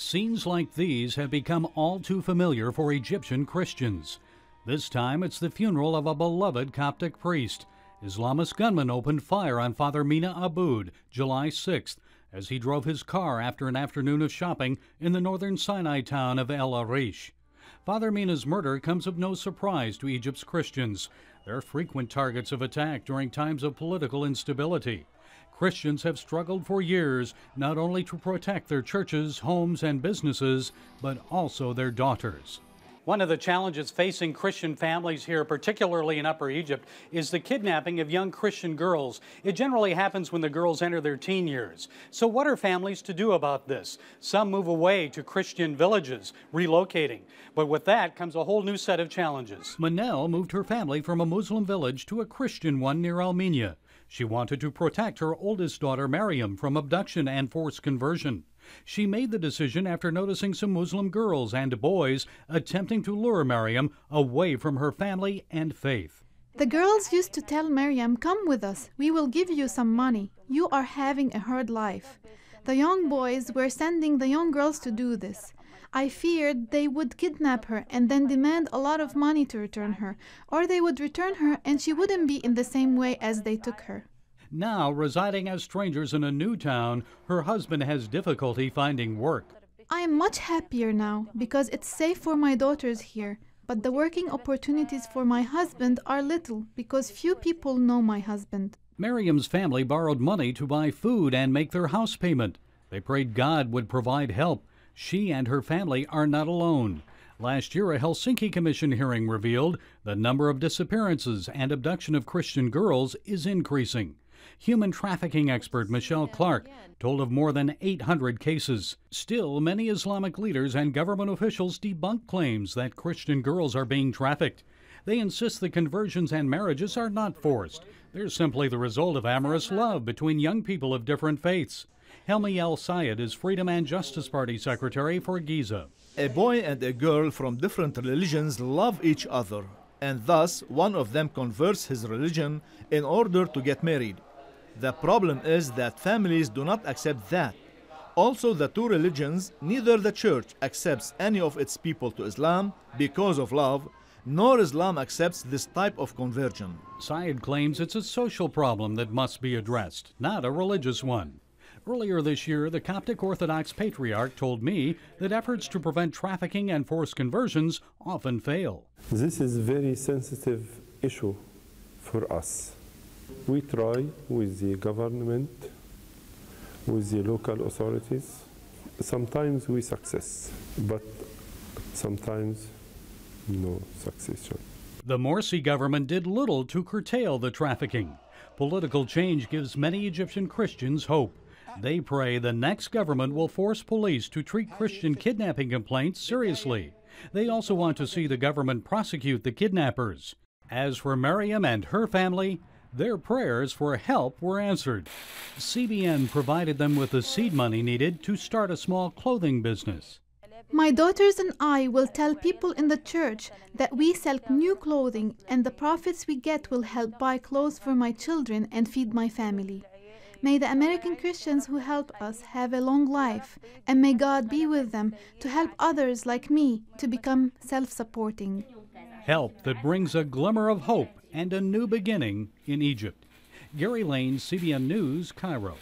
Scenes like these have become all too familiar for Egyptian Christians. This time it's the funeral of a beloved Coptic priest. Islamist gunmen opened fire on Father Mina Aboud July 6th as he drove his car after an afternoon of shopping in the northern Sinai town of El Arish. Father Mina's murder comes of no surprise to Egypt's Christians. They're frequent targets of attack during times of political instability. Christians have struggled for years not only to protect their churches, homes, and businesses, but also their daughters. One of the challenges facing Christian families here, particularly in Upper Egypt, is the kidnapping of young Christian girls. It generally happens when the girls enter their teen years. So what are families to do about this? Some move away to Christian villages, relocating. But with that comes a whole new set of challenges. Manel moved her family from a Muslim village to a Christian one near Almenia. She wanted to protect her oldest daughter, Mariam, from abduction and forced conversion. She made the decision after noticing some Muslim girls and boys attempting to lure Mariam away from her family and faith. The girls used to tell Mariam, "Come with us, we will give you some money. You are having a hard life." The young boys were sending the young girls to do this. I feared they would kidnap her and then demand a lot of money to return her, or they would return her and she wouldn't be in the same way as they took her. Now, residing as strangers in a new town, her husband has difficulty finding work. I am much happier now because it's safe for my daughters here, but the working opportunities for my husband are little because few people know my husband. Miriam's family borrowed money to buy food and make their house payment. They prayed God would provide help. She and her family are not alone. Last year, a Helsinki Commission hearing revealed the number of disappearances and abduction of Christian girls is increasing. Human trafficking expert Michelle Clark told of more than 800 cases. Still, many Islamic leaders and government officials debunk claims that Christian girls are being trafficked. They insist the conversions and marriages are not forced. They're simply the result of amorous love between young people of different faiths. Helmi El-Sayed is Freedom and Justice Party Secretary for Giza. A boy and a girl from different religions love each other, and thus one of them converts his religion in order to get married. The problem is that families do not accept that. Also, the two religions, neither the church accepts any of its people to Islam because of love, nor Islam accepts this type of conversion. Sayed claims it's a social problem that must be addressed, not a religious one. Earlier this year, the Coptic Orthodox Patriarch told me that efforts to prevent trafficking and forced conversions often fail. This is a very sensitive issue for us. We try with the government, with the local authorities. Sometimes we success, but sometimes no success. The Morsi government did little to curtail the trafficking. Political change gives many Egyptian Christians hope. They pray the next government will force police to treat Christian kidnapping complaints seriously. They also want to see the government prosecute the kidnappers. As for Mariam and her family, their prayers for help were answered. CBN provided them with the seed money needed to start a small clothing business. My daughters and I will tell people in the church that we sell new clothing and the profits we get will help buy clothes for my children and feed my family. May the American Christians who help us have a long life, and may God be with them to help others like me to become self-supporting. Help that brings a glimmer of hope and a new beginning in Egypt. Gary Lane, CBN News, Cairo.